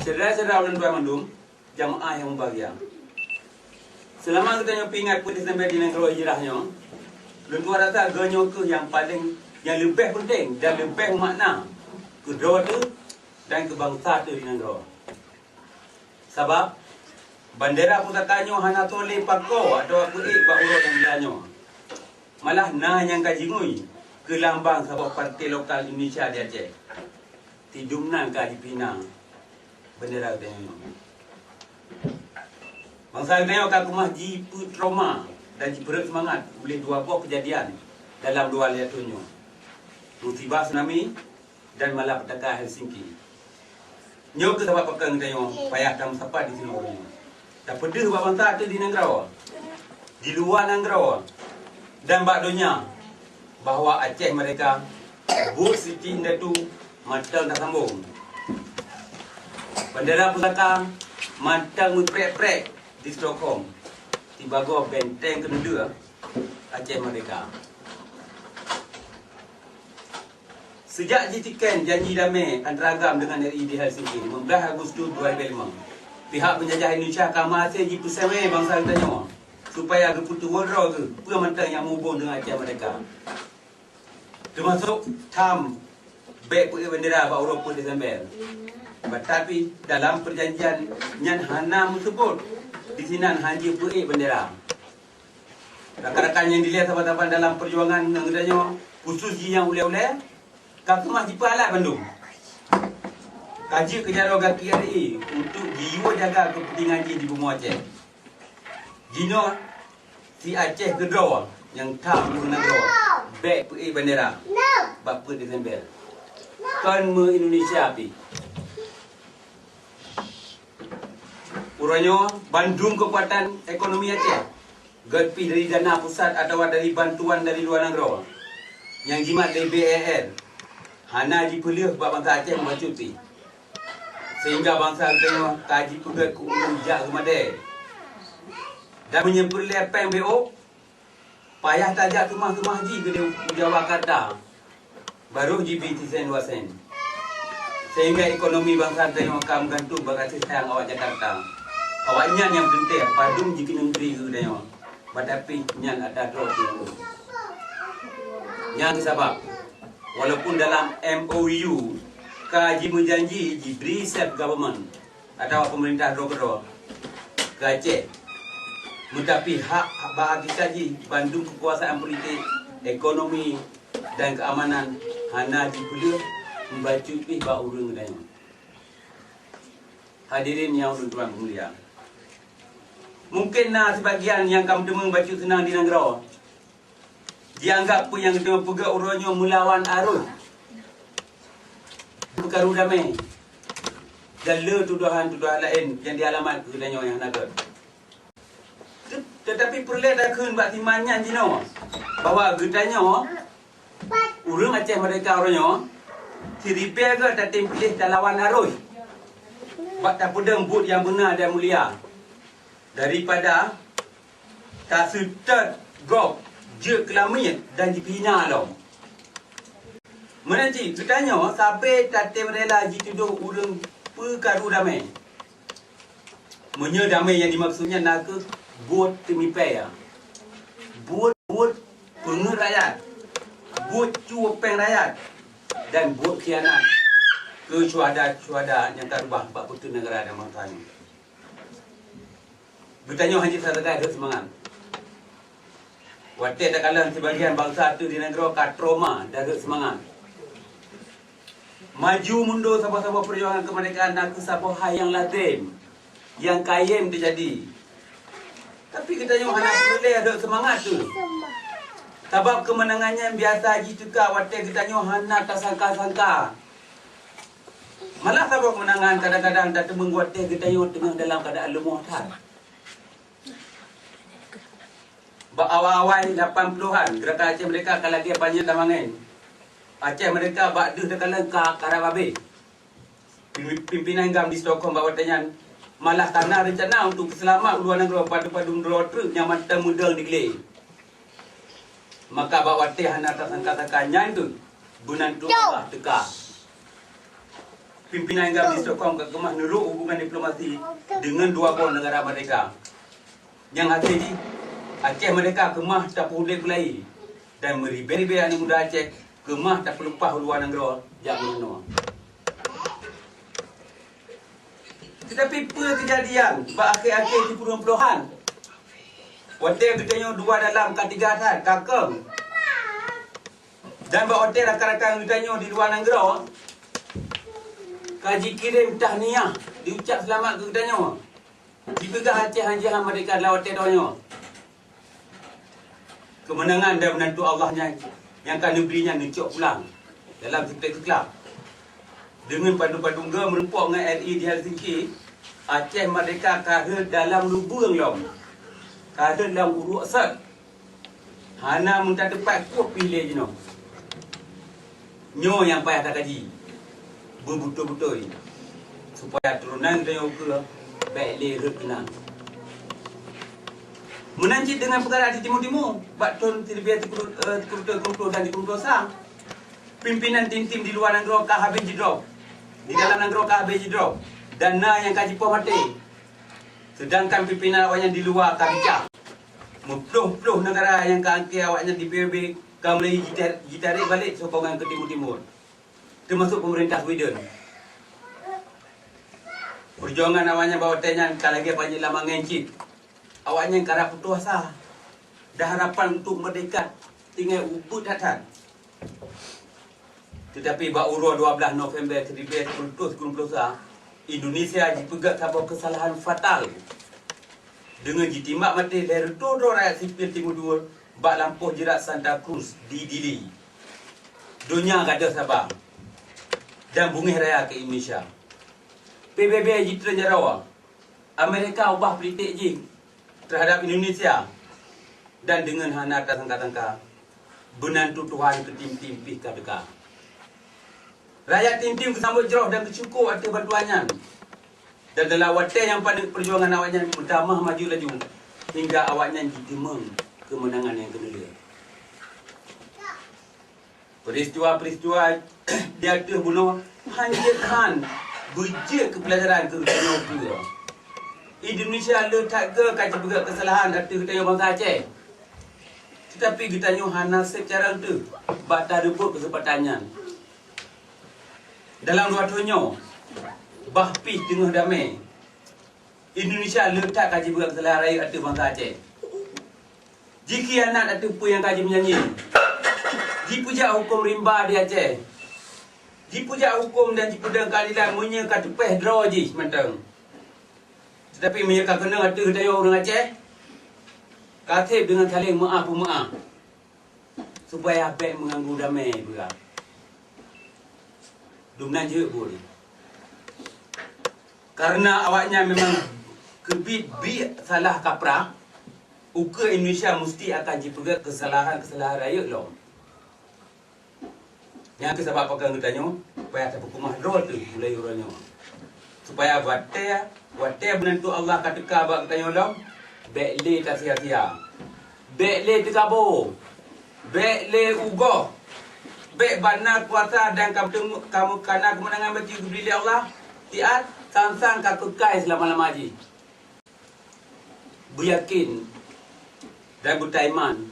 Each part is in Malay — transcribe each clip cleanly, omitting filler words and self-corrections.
Saudara-saudara ulun tuan mandum, jamaah yang berbahagia. Selama kita ingat putih sampai di negara hijrahnya, ulun tuan rasa ganyo tu yang lebih penting dan lebih makna kedua tu dan kebangsaan tu di negara. Sebab bandera pusatanya hana tole pako atau aku bak urut yang dianyo. Malah nah yang kajingui ke lambang sebab parti lokal Indonesia di Aceh. Tidumnan kaji Pinang bendera tengok. Bangsa tengok kat rumah ji trauma dan ji berat semangat boleh dua buah kejadian dalam dua lihat tunjuk. Musibah tsunami dan malapetaka Helsinki. Nyok ke sebab pekan tengok payah tam sapa di sini orang. Tak pedih buat bangsa tu di negara. Di luar negara. Dan bak dunia bahawa Aceh mereka bus siti tu matang tak sambung. Bandera pusaka matang memprek-prek di Stockholm. Tiba-tiba benteng kedua Aceh Merdeka. Sejak ditikan janji damai antara agam dengan RI di Helsinki 15 Agustus 2005, pihak penjajah Indonesia akan masih dipesamai bangsa kita supaya keputu wardro ke pemantai yang menghubung dengan Aceh Merdeka. Termasuk tam baik putih bendera bak Eropah Desember. Tetapi dalam perjanjian yang hana tersebut di sini hanya putih bendera. Rakan-rakan yang dilihat sahabat-sahabat dalam perjuangan yang adanya khusus yang oleh-oleh kaki masih palat Bandung. Kaji kejarah kaki RI untuk jiwa jaga kepentingan di Bumi Aceh. Jino si Aceh kedua yang tak di negara baik putih bendera bak putih Desember. Kan Indonesia api. Urangnya Bandung kekuatan ekonomi Aceh. Gerpi dari dana pusat atau dari bantuan dari luar negara. Yang jimat dari BAR. Hana dipelih buat bangsa Aceh membacuti. Sehingga bangsa tengok kaji pegat ke ujak kemadai. Dan menyempurli apa yang BO. Payah tajak rumah-rumah ji ke Jawa kata. Baru GBT sen 2 sen. Sehingga ekonomi bangsa tengok akan bergantung berkasih sayang awak Jakarta. Awaknya yang penting padung jika negeri ke tengok. Tetapi yang ada dua tu. Yang sebab walaupun dalam MOU kaji menjanji diberi self government atau pemerintah dua ke Aceh. Tetapi hak bagi kaji Bandung kekuasaan politik, ekonomi dan keamanan hana dipelih membaca pih bak urang dan hadirin yang tuan mulia. Mungkin sebagian yang kamu demang baca senang di negara dianggap pun yang kita pegak urangnya melawan arus perkara damai dan tuduhan-tuduhan lain yang dialamat kepadanya yang naga. Tetapi perlu ada kun bak timannya jino bahawa getanya urang Aceh Merdeka orangnya si repair ke tak pilih tak lawan arus. Bak tak pedang but yang benar dan mulia. Daripada tak serta gop je kelamit dan dipina lo. Menanti ketanya sampai tak rela dituduh urang perkara damai. Menya damai yang dimaksudnya nak ke buat temipai ya. Buat pengen rakyat. Buat cuapeng rakyat. Dan buat khianat ke syuhada yang terubah bak putu negara dan mangsanya. Bertanya hanya satu ada semangat. Waktu tak kalah sebagian bangsa tu di negara kat trauma dah ada semangat. Maju mundur sabah-sabah perjuangan kemerdekaan nak ke sabah yang lazim, yang kaim terjadi. Tapi kita yang anak boleh ada semangat tu. Sebab kemenangannya biasa haji juga waktu kita hana tak sangka-sangka. Malah sebab kemenangan kadang-kadang tak temung waktu kita tengah dalam keadaan lemah tak. Awal-awal 80-an gerakan Aceh Merdeka kalau lagi banyak tamangan. Aceh Merdeka bak dah tekalan ke Karababe. Pimpinan gam di Stockholm bawa tanya malah tanah rencana untuk selamat luar negara pada dua truk yang matang muda digelar. Maka bawa teh hana tak sangka-sangkanya itu bunan tu Allah teka. pimpinan Gabnis.com ke kemah nurut hubungan diplomasi dengan dua buah negara mereka. Yang akhirnya Aceh mereka kemah tak boleh pelai dan meribet-ribet anak muda Aceh kemah tak pelupah luar negara yang menua. Tetapi apa kejadian akhir-akhir di puluhan hotel katanya dua dalam ketiga atas kakang dan hotel rakan-rakan katanya di luar negara kaji kirim tahniah diucap selamat ke katanya dipegang Aceh mereka adalah hotel doanya kemenangan dan menantu Allahnya yang akan diberinya nucuk pulang dalam sekitar kelab dengan padu-padungga merempuk dengan RI di Helsinki. Aceh mereka kahir dalam lubang long kahir dalam urut asal hana minta tempat kuat pilih je no nyo yang payah tak kaji berbetul-betul supaya turunan kita ke baik leh kenang menanjit dengan perkara di timur-timur bakton terbiar kurut dan kurut pimpinan tim-tim di luar negara kah habis jedrop di dalam negara kah habis jedrop dana yang kaji puan mati sedangkan pimpinan awaknya di luar kah bijak mempluh-pluh negara yang keangkir awaknya di PBB kau mulai ditarik balik sokongan ke timur-timur termasuk pemerintah Sweden. Perjuangan awaknya bawa tanya kalau lagi panjang lama ngencit awaknya yang karap putus asa dah harapan untuk merdeka tinggal ubud hatan. Tetapi bak urus 12 November 1990 Indonesia dipegat sebuah kesalahan fatal dengan ditimbak mati dari todo rakyat sipil Timur bak lampuh jerat Santa Cruz di Dili. Dunia gada Sabah dan bungih raya ke Indonesia. PBB jitra jarawa Amerika ubah politik je terhadap Indonesia dan dengan hana tangka-tangka benantu Tuhan ke tim-tim pihak dekat. Rakyat tim-tim kesambut jeroh dan kecukup atas bantuannya. Dan dalam wadah yang pada perjuangan awaknya bertambah maju laju hingga awaknya ditemang kemenangan yang kedua. Peristiwa-peristiwa dia terbunuh hanjirkan bujik kepelajaran ke dunia. Indonesia letak ke kaca berat kesalahan atas kita bangsa Aceh. Tetapi kita hana secara itu batal rebut kesempatannya. Dalam dua tahunnya bahpih tengah damai Indonesia letak kaji berat kesalahan raya atas bangsa Aceh. Jika anak atas yang kaji menyanyi dipuja hukum rimba di Aceh dipuja hukum dan dipudang keadilan menyeka tepeh draw je sementara. Tetapi menyeka kena atas daya orang Aceh katib dengan saling maaf supaya baik mengganggu damai berat. Dumnan je boleh. Karena awaknya memang kebit salah kaprah, uka Indonesia mesti akan dipegat kesalahan-kesalahan raya loh. Yang sebab apa katanya, supaya tak hukumah drol tu mulai urangnya. Supaya wate benantu Allah kata abak katanya loh, bekle tak sia-sia. Bekle tekabo. Bekle ugoh. Baik bana kuasa dan kamu karena kemenangan bagi diberi Allah tiat sang-sang kakekai selama-lama haji. Beryakin dan bertaiman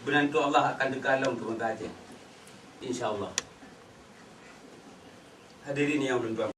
benantu Allah akan dekalong ke bangsa Aceh. InsyaAllah. Hadirin yang bertuan.